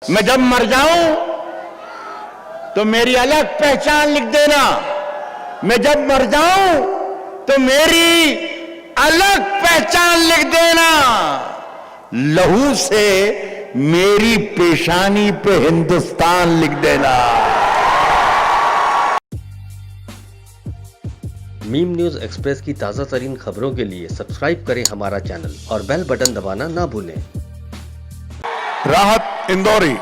मैं जब मर जाऊं तो मेरी अलग पहचान लिख देना। मैं जब मर जाऊं तो मेरी अलग पहचान लिख देना। लहू से मेरी पेशानी पे हिंदुस्तान लिख देना। मीम न्यूज एक्सप्रेस की ताज़ा तरीन खबरों के लिए सब्सक्राइब करें हमारा चैनल और बेल बटन दबाना ना भूलें। राहत इंदौरी।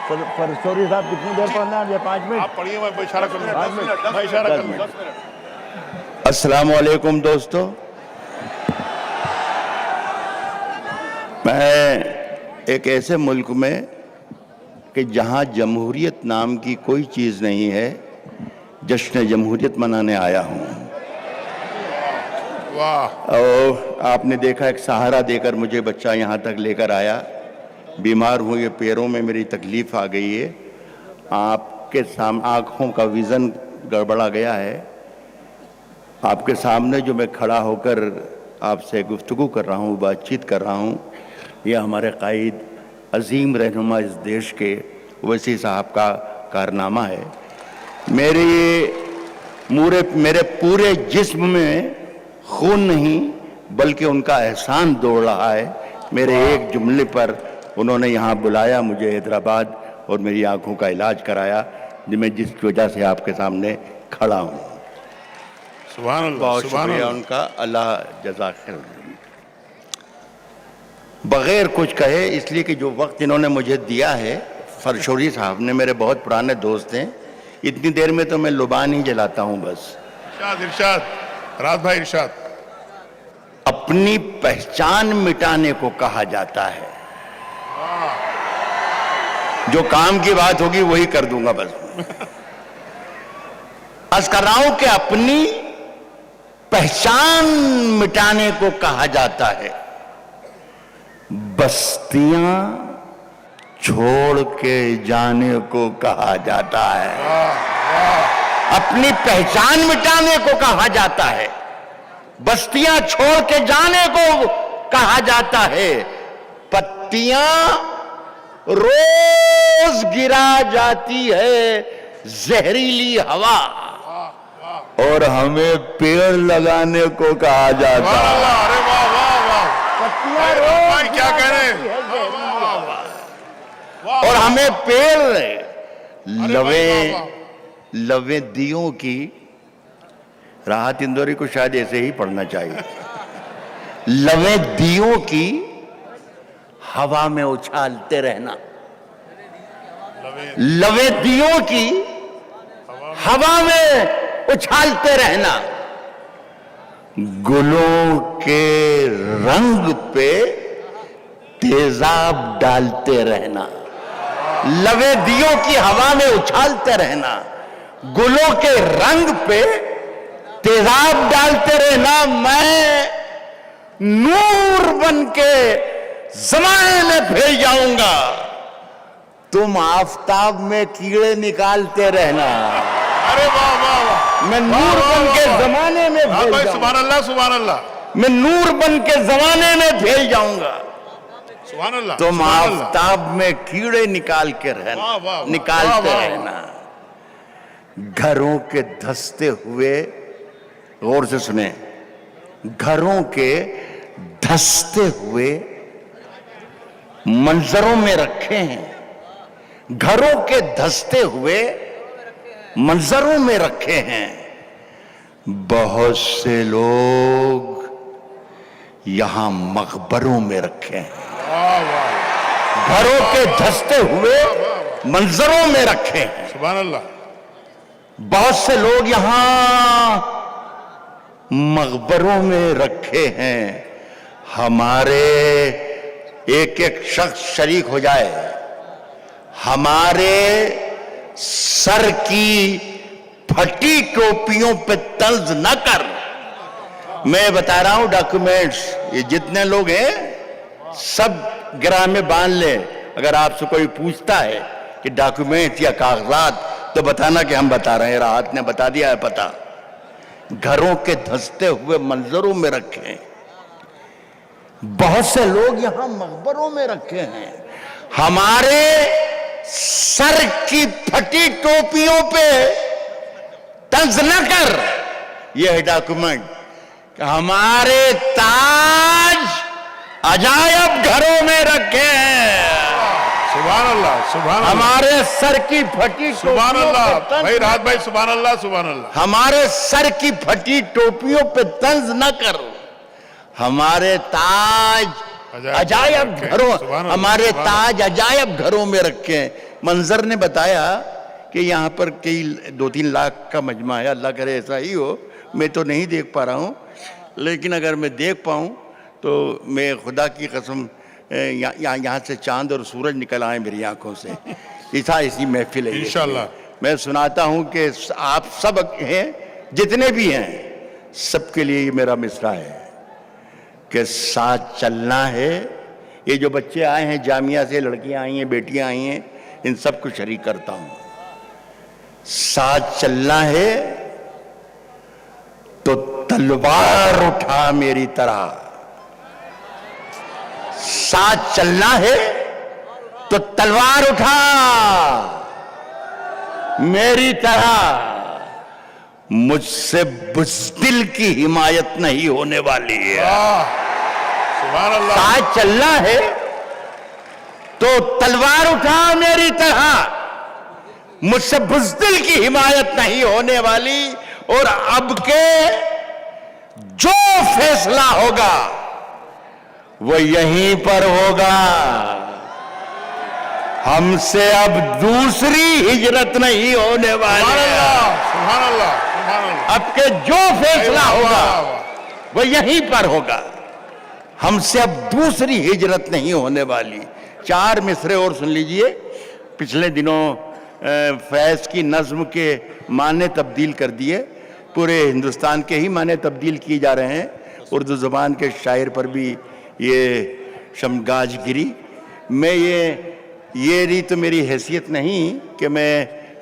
सॉरी साहब, कितनी देर पढ़ना है? 5 मिनट आप पढ़िए, मैं इशारा करूंगा। मैं इशारा करूंगा। अस्सलाम वालेकुम दोस्तों, मैं एक ऐसे मुल्क में कि जहां जमहूरियत नाम की कोई चीज़ नहीं है, जश्न जमहूरियत मनाने आया हूं। वाह। और आपने देखा, एक सहारा देकर मुझे बच्चा यहाँ तक लेकर आया। बीमार हूँ, ये पैरों में मेरी तकलीफ़ आ गई है। आपके सामने आँखों का विज़न गड़बड़ा गया है। आपके सामने जो मैं खड़ा होकर आपसे गुफ्तगू कर रहा हूँ, बातचीत कर रहा हूँ, यह हमारे कायद अजीम रहनुमा इस देश के वसी साहब का कारनामा है। मेरे पूरे जिस्म में खून नहीं बल्कि उनका एहसान दौड़ रहा है। मेरे एक जुमले पर उन्होंने यहाँ बुलाया मुझे हैदराबाद और मेरी आंखों का इलाज कराया, मैं जिस वजह से आपके सामने खड़ा हूँ। सुभान अल्लाह, बहुत सुभान शुक्रिया अल्लाह। उनका, अल्लाह जज़ा खैर। बगैर कुछ कहे, इसलिए कि जो वक्त इन्होंने मुझे दिया है, फरशोरी साहब ने, मेरे बहुत पुराने दोस्त हैं, इतनी देर में तो मैं लुबान ही जलाता हूँ बस। इरशाद, इरशाद, राज भाई इरशाद। अपनी पहचान मिटाने को कहा जाता है। जो काम की बात होगी वही कर दूंगा बस। अर्ज कर रहा हूं कि अपनी पहचान मिटाने को कहा जाता है। बस्तियां छोड़ के जाने को कहा जाता है। अपनी पहचान मिटाने को कहा जाता है। बस्तियां छोड़ के जाने को कहा जाता है। पत्तियां रोज गिरा जाती है जहरीली हवा, और हमें पेड़ लगाने को कहा जाता है। अरे वाह वाह वाह। पत्तियां भाई रोज क्या कह रहे हैं? और हमें पेड़ वाह। लवे दियों की। राहत इंदौरी को शायद ऐसे ही पढ़ना चाहिए। लवे दियों की हवा में उछालते रहना। लवे दियों की हवा में उछालते रहना। गुलों के रंग पे तेजाब डालते रहना। लवे दियों की हवा में उछालते रहना, गुलों के रंग पे तेजाब डालते रहना। मैं नूर बन के ज़माने में फैल जाऊंगा, तुम आफताब में कीड़े निकालते रहना। अरे वाह वाह वाह। मैं नूर बन के जमाने में राज फैल भाई जाऊंगा। सुभान अल्लाह, सुभान अल्लाह, मैं नूर बन के जमाने में फैल जाऊंगा, सुभान अल्लाह। तुम सुभान अल्लाह। आफताब में कीड़े निकाल के वाह, वाह, रहना, वाह, निकालते वाह, वाह। रहना। घरों के धंसते हुए, गौर से सुने, घरों के धंसते हुए मंजरों में रखे हैं। घरों के धंसते हुए मंजरों में रखे हैं। बहुत से लोग यहां मकबरों में रखे हैं। वाह वाह। घरों के धंसते हुए मंजरों में रखे हैं। सुभान अल्लाह। बहुत से लोग यहां मकबरों में रखे हैं। हमारे एक एक शख्स शरीक हो जाए, हमारे सर की फटी टोपियों पे तंज न कर। मैं बता रहा हूं डॉक्यूमेंट्स, ये जितने लोग हैं सब गिरा में बांध ले। अगर आपसे कोई पूछता है कि डॉक्यूमेंट या कागजात, तो बताना कि हम बता रहे हैं, राहत ने बता दिया है पता। घरों के धंसते हुए मंजरों में रखे हैं। बहुत से लोग यहां मकबरों में रखे हैं। हमारे सर की फटी टोपियों पे तंज न कर, यह है डॉक्यूमेंट। हमारे ताज अजायब घरों में रखे हैं। सुभान अल्लाह, सुभान अल्लाह, हमारे सर की फटी सुभान टोपियों अल्लाह। पे तंज भाई राहत भाई, सुभान अल्लाह, सुभान अल्लाह। हमारे सर की फटी टोपियों पे तंज न कर, हमारे ताज अजायब घरों, हमारे ताज अजायब घरों में रखे हैं। मंजर ने बताया कि यहाँ पर कई 2-3 लाख का मजमा है, अल्लाह करे ऐसा ही हो। मैं तो नहीं देख पा रहा हूँ, लेकिन अगर मैं देख पाऊँ तो मैं खुदा की कसम यहाँ से चांद और सूरज निकल आए मेरी आंखों से। ऐसी महफिल है ये। इंशाल्लाह। मैं सुनाता हूँ कि आप सब हैं, जितने भी हैं, सबके लिए ये मेरा मिसरा है कि साथ चलना है। ये जो बच्चे आए हैं जामिया से, लड़कियां आई हैं, बेटियां आई हैं, इन सबको शरीक करता हूं। साथ चलना है तो तलवार उठा मेरी तरह, साथ चलना है तो तलवार उठा मेरी तरह। मुझसे बुज़दिल की हिमायत नहीं होने वाली है। सुभान अल्लाह। साथ चलना है तो तलवार उठा मेरी तरह, मुझसे बुज़दिल की हिमायत नहीं होने वाली। और अब के जो फैसला होगा वो यहीं पर होगा। हमसे अब दूसरी हिजरत नहीं होने वाली सुभान है। अल्लाह, सुभान अल्लाह, सुभान अल्लाह। अब के जो फैसला वाह, होगा वाह, वाह। वो यहीं पर होगा। हमसे अब दूसरी हिजरत नहीं होने वाली। 4 मिसरे और सुन लीजिए। पिछले दिनों फैज़ की नज्म के माने तब्दील कर दिए, पूरे हिंदुस्तान के ही माने तब्दील किए जा रहे हैं। उर्दू ज़ुबान के शायर पर भी ये शमगाज गिरी। मैं ये रही तो मेरी हैसियत नहीं कि मैं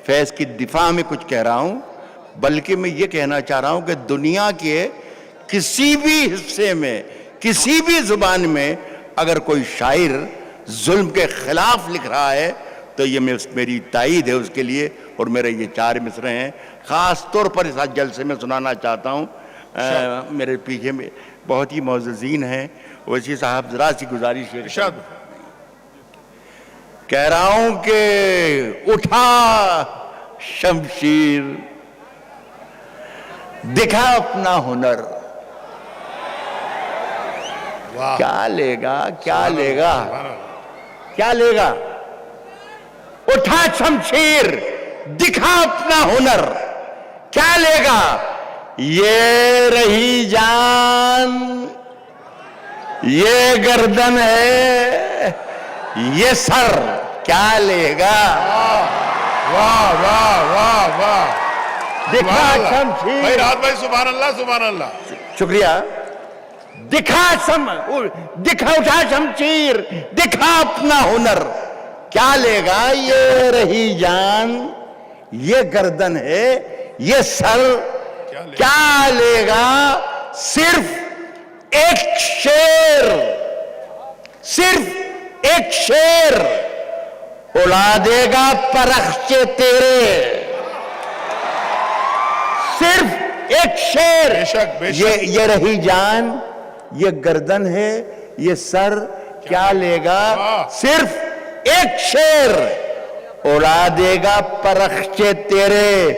फैज़ की दिफा में कुछ कह रहा हूँ, बल्कि मैं ये कहना चाह रहा हूँ कि दुनिया के किसी भी हिस्से में, किसी भी ज़ुबान में अगर कोई शायर जुल्म के ख़िलाफ़ लिख रहा है तो ये मेरी तायीद है उसके लिए। और मेरे ये 4 मिसरे हैं, ख़ास तौर पर इस जलसे में सुनाना चाहता हूँ। मेरे पीछे में बहुत ही मोअज़्ज़ीन हैं। वैसी साहब ज़रा सी गुजारिश है, इरशाद। कह रहा हूँ कि उठा शमशीर, दिखा अपना हुनर। वाह। क्या लेगा, क्या लेगा, सुभान अल्लाह। क्या लेगा? उठा शमशीर, दिखा अपना हुनर, क्या लेगा? ये रही जान, ये गर्दन है, ये सर, क्या लेगा? वाह वाह वाह वाह। दिखा सुभान अल्लाह। शमशीर। भाई राहत भाई, सुभान अल्लाह, सुभान अल्लाह। शुक्रिया। दिखा उठा शमशीर, दिखा अपना हुनर, क्या लेगा? ये रही जान, ये गर्दन है, ये सर, क्या लेगा? सिर्फ एक शेर, सिर्फ एक शेर उड़ा देगा परख्चे तेरे। सिर्फ एक शेर। बेशक, बेशक। ये रही जान, ये गर्दन है, ये सर, क्या लेगा? सिर्फ एक शेर उड़ा देगा परख्चे तेरे।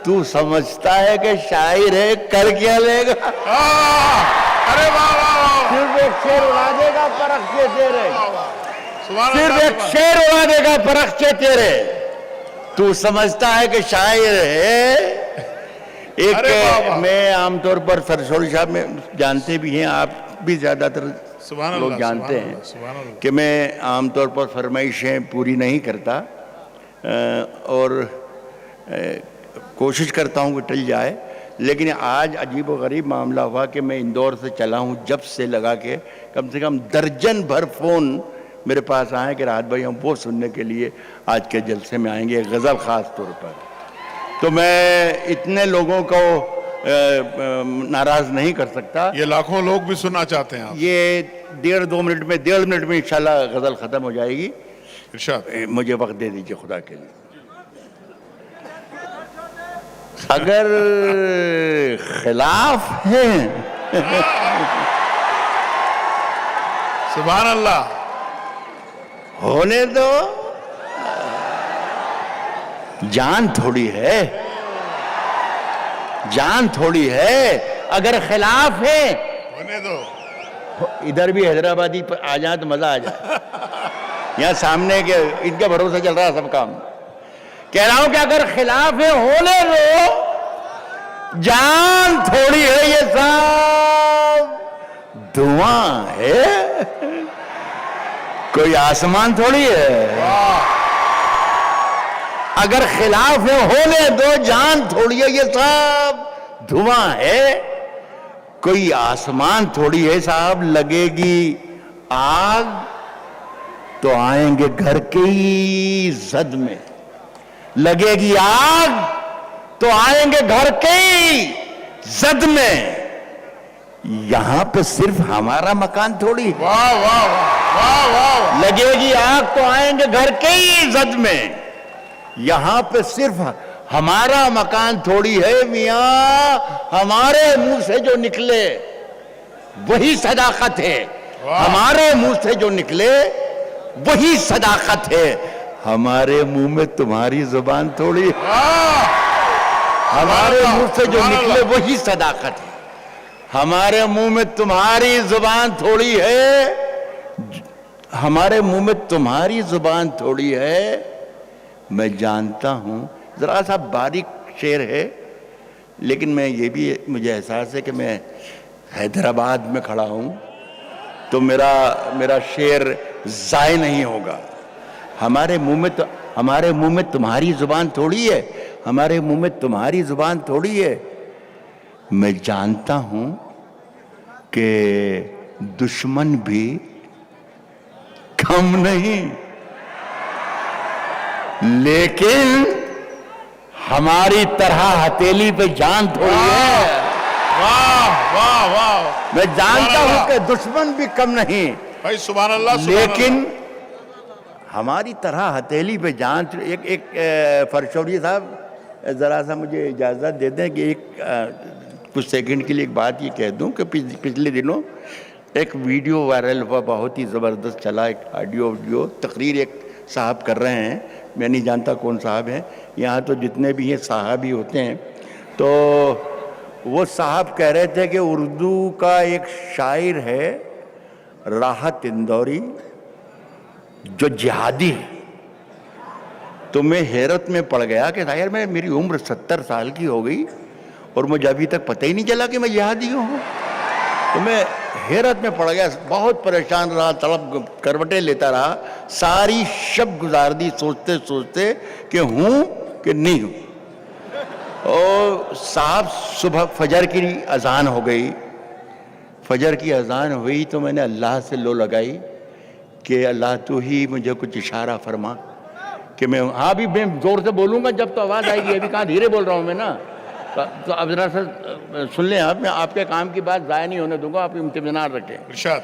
तू समझता है कि शायर है, कर क्या लेगा? अरे वाह वाह वाह। सिर्फ एक शेर उड़ा देगा परख्चे तेरे। सुभान सिर्फ अल्लाह, एक शेर उड़ा देगा परख्चे तेरे। तू समझता है कि शायर है। अरे वाह, वाह। मैं आमतौर पर सरसोल साहब में जानते भी हैं, आप भी ज्यादातर सुभान लोग अल्लाह, जानते सुभान हैं अल्लाह, सुभान अल्लाह। कि मैं आमतौर पर फरमाइशें पूरी नहीं करता और कोशिश करता हूं कि टल जाए। लेकिन आज अजीब व गरीब मामला हुआ कि मैं इंदौर से चला हूं, जब से लगा के कम से कम दर्जन भर फ़ोन मेरे पास आए कि राहत भाई हम वो सुनने के लिए आज के जलसे में आएंगे, गज़ल ख़ास तौर पर। तो मैं इतने लोगों को नाराज़ नहीं कर सकता। ये लाखों लोग भी सुनना चाहते हैं आप। ये 1.5-2 मिनट में, 1.5 मिनट में इंशाल्लाह गज़ल ख़त्म हो जाएगी। इरशाद। मुझे वक्त दे दीजिए खुदा के लिए। अगर खिलाफ हैं सुभान अल्लाह। होने दो, जान थोड़ी है, जान थोड़ी है। अगर खिलाफ है, होने दो। इधर भी हैदराबादी पर आ जाए तो मजा आ जाए। यहाँ सामने के इनके भरोसे चल रहा है सब काम। कह रहा हूं कि अगर खिलाफ है, होने दो, जान थोड़ी है, ये सब धुआं है, कोई आसमान थोड़ी है। अगर खिलाफ है, होने दो, जान थोड़ी है, ये सब धुआं है, कोई आसमान थोड़ी है। साहब लगेगी आग तो आएंगे घर के ही जद में, लगेगी आग तो आएंगे घर के ही जद में। यहां पे सिर्फ हमारा मकान थोड़ी है। वाह वाह वाह वाह वाह। लगेगी आग तो आएंगे घर के ही जद में। यहां पे सिर्फ हमारा मकान थोड़ी है मियां, हमारे मुंह से जो निकले वही सदाकत है। हमारे मुंह से जो निकले वही सदाकत है। हमारे मुंह में तुम्हारी जुबान थोड़ी है। हमारे मुंह से जो निकले वही सदाकत है। हमारे मुंह में तुम्हारी जुबान थोड़ी है। हमारे मुंह में तुम्हारी जुबान थोड़ी है। मैं जानता हूं, जरा सा बारीक शेर है, लेकिन मैं ये भी मुझे एहसास है कि मैं हैदराबाद में खड़ा हूं तो मेरा शेर ज़ाय नहीं होगा। हमारे मुंह में तुम्हारी जुबान थोड़ी है। हमारे मुंह में तुम्हारी जुबान थोड़ी है। मैं जानता हूं कि दुश्मन भी कम नहीं, लेकिन हमारी तरह हथेली पे जान थोड़ी है। वाह वाह वाह। मैं जानता हूं कि दुश्मन भी कम नहीं, भाई सुभान अल्लाह। लेकिन हमारी तरह हथेली पे जान। एक फरशौरी साहब, जरा सा मुझे इजाजत दे दें कि कुछ सेकंड के लिए एक बात ये कह दूं कि पिछले दिनों एक वीडियो वायरल हुआ, बहुत ही ज़बरदस्त चला। एक ऑडियो तकरीर एक साहब कर रहे हैं, मैं नहीं जानता कौन साहब हैं। यहाँ तो जितने भी हैं साहब ही होते हैं। तो वो साहब कह रहे थे कि उर्दू का एक शायर है राहत इंदौरी जो जिहादी है। तो मैं हैरत में पड़ गया कि यार मेरी उम्र 70 साल की हो गई और मुझे अभी तक पता ही नहीं चला कि मैं जिहादी हूँ। तो मैं हैरत में पड़ गया, बहुत परेशान रहा, तड़प करवटें लेता रहा, सारी शब गुजार दी सोचते सोचते कि हूँ कि नहीं हूँ। और साहब सुबह फजर की अजान हो गई। फजर की अजान हुई तो मैंने अल्लाह से लो लगाई कि अल्लाह तू ही मुझे कुछ इशारा फरमा कि मैं हाँ भी मैं जोर से बोलूँगा जब तो आवाज़ आएगी। अभी कहाँ धीरे बोल रहा हूँ मैं ना। तो अब जरा सा सुन लें आप, मैं आपके काम की बात ज़ाया नहीं होने दूंगा, आप इम्तिनान रखें। इरशाद।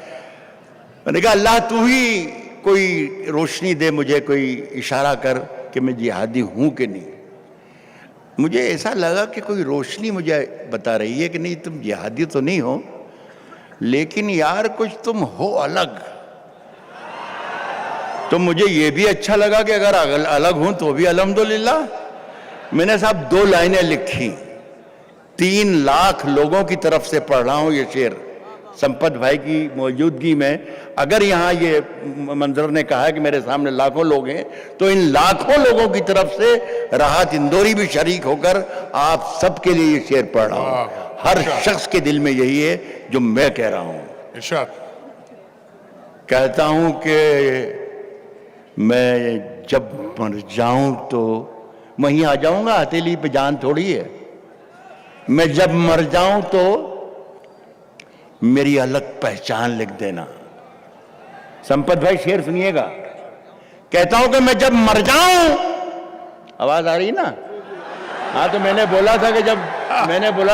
मैंने कहा अल्लाह तू ही कोई रोशनी दे मुझे, कोई इशारा कर कि मैं जिहादी हूँ कि नहीं। मुझे ऐसा लगा कि कोई रोशनी मुझे बता रही है कि नहीं तुम जिहादी तो नहीं हो, लेकिन यार कुछ तुम हो अलग। तो मुझे ये भी अच्छा लगा कि अगर अलग हूं तो भी अल्हम्दुलिल्लाह। मैंने साहब 2 लाइनें लिखी, 3 लाख लोगों की तरफ से पढ़ रहा हूं ये शेर संपत भाई की मौजूदगी में। अगर यहाँ ये मंजर ने कहा कि मेरे सामने लाखों लोग हैं, तो इन लाखों लोगों की तरफ से राहत इंदौरी भी शरीक होकर आप सबके लिए ये शेर पढ़ रहा हूँ। हर शख्स के दिल में यही है जो मैं कह रहा हूँ। इरशाद। कहता हूँ कि मैं जब मर जाऊं तो वहीं आ जाऊंगा, हथेली पे जान थोड़ी है। मैं जब मर जाऊं तो मेरी अलग पहचान लिख देना। संपत भाई शेर सुनिएगा। कहता हूं कि मैं जब मर जाऊं, आवाज आ रही ना? हाँ, तो मैंने बोला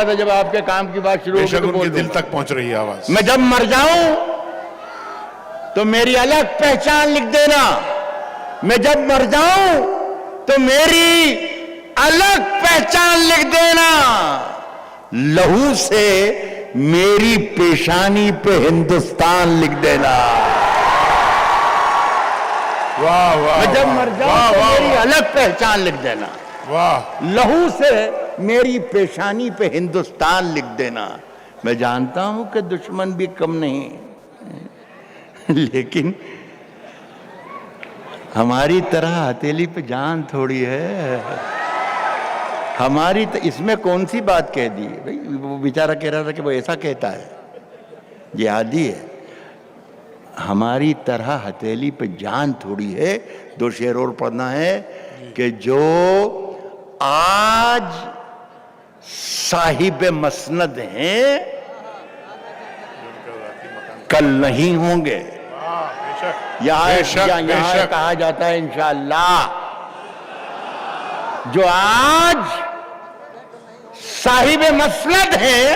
था जब आपके काम की बात शुरू होगी तो उनके दिल तक पहुंच रही है आवाज। मैं जब मर जाऊं तो मेरी अलग पहचान लिख देना। मैं जब मर जाऊं तो मेरी अलग पहचान लिख देना, लहू से मेरी पेशानी पे हिंदुस्तान लिख देना। वाह वाह मैं जब मर जाऊं तो वाह, मेरी वाह, अलग पहचान लिख देना, वाह लहू से मेरी पेशानी पे हिंदुस्तान लिख देना। मैं जानता हूं कि दुश्मन भी कम नहीं, लेकिन हमारी तरह हथेली पे जान थोड़ी है। हमारी इसमें कौन सी बात कह दी भाई? वो बेचारा कह रहा था कि वो ऐसा कहता है, जिहादी है। हमारी तरह हथेली पे जान थोड़ी है। 2 शेर और पढ़ना है कि जो आज साहिब मसनद हैं कल नहीं होंगे। यहाँ कहा जाता है इंशाअल्लाह, जो आज साहिब मसनद हैं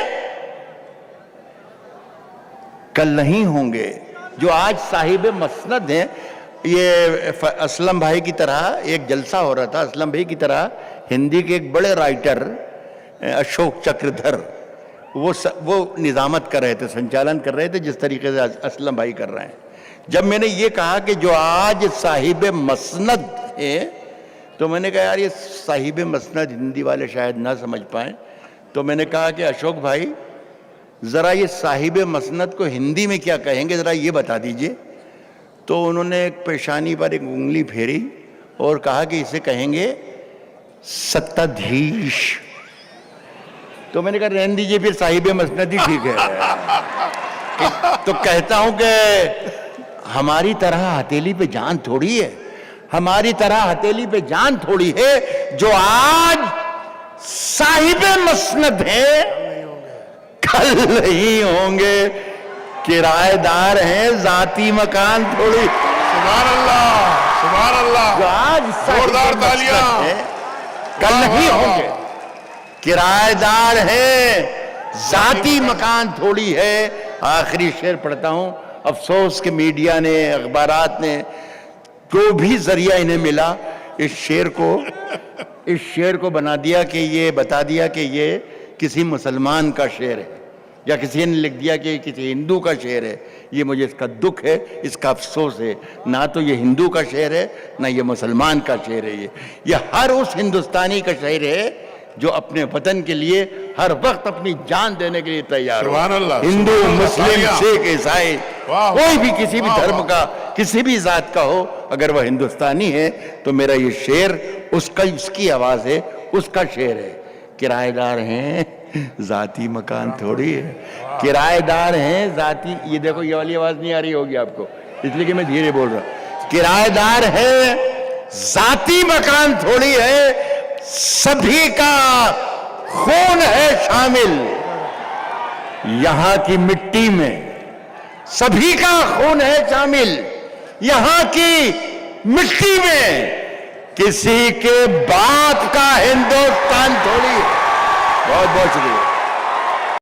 कल नहीं होंगे। जो आज साहिब मसनद हैं, ये असलम भाई की तरह एक जलसा हो रहा था। असलम भाई की तरह हिंदी के एक बड़े राइटर अशोक चक्रधर, वो निजामत कर रहे थे, संचालन कर रहे थे जिस तरीके से असलम भाई कर रहे हैं। जब मैंने ये कहा कि जो आज साहिब मसनद है, तो मैंने कहा यार ये साहिब मसनद हिंदी वाले शायद ना समझ पाए, तो मैंने कहा कि अशोक भाई ज़रा ये साहिब मसनद को हिंदी में क्या कहेंगे, ज़रा ये बता दीजिए। तो उन्होंने एक पेशानी पर एक उंगली फेरी और कहा कि इसे कहेंगे सत्ताधीश। तो मैंने कहा रहने दीजिए, फिर साहिब मसनद ही ठीक है। तो कहता हूं कि हमारी तरह हथेली पे जान थोड़ी है, हमारी तरह हथेली पे जान थोड़ी है। जो आज साहिब मसनद है कल नहीं होंगे, किराएदार हैं, जाती मकान थोड़ी। सुभान अल्लाह, सुभान अल्लाह। जो आज जोरदार तालियां। कल नहीं होंगे, किराएदार हैं, जाती मकान थोड़ी है। आखिरी शेर पढ़ता हूं। अफसोस के मीडिया ने, अखबारात ने, जो भी जरिया इन्हें मिला, इस शेर को बना दिया कि ये बता दिया कि ये किसी मुसलमान का शेर है, या किसी ने लिख दिया कि किसी हिंदू का शेर है। ये मुझे इसका दुख है, इसका अफसोस है। ना तो ये हिंदू का शेर है, ना ये मुसलमान का शेर है। ये हर उस हिंदुस्तानी का शेर है जो अपने वतन के लिए हर वक्त अपनी जान देने के लिए तैयार हो। सुभान अल्लाह। हिंदू, मुस्लिम, सिख, ईसाई, कोई भी किसी भी धर्म का, किसी भी जात का हो, अगर वह हिंदुस्तानी है तो मेरा ये शेर उसका, उसकी आवाज है, उसका शेर है। किराएदार हैं, जाती मकान थोड़ी है। किराएदार हैं, जाती, ये देखो ये वाली आवाज नहीं आ रही होगी आपको, इसलिए कि मैं धीरे बोल रहा हूं। किराएदार है, जाती मकान थोड़ी है, सभी का खून है शामिल यहां की मिट्टी में, सभी का खून है शामिल यहां की मिट्टी में। किसी के बाप का हिंदुस्तान थोड़ी है। बहुत बहुत शुक्रिया।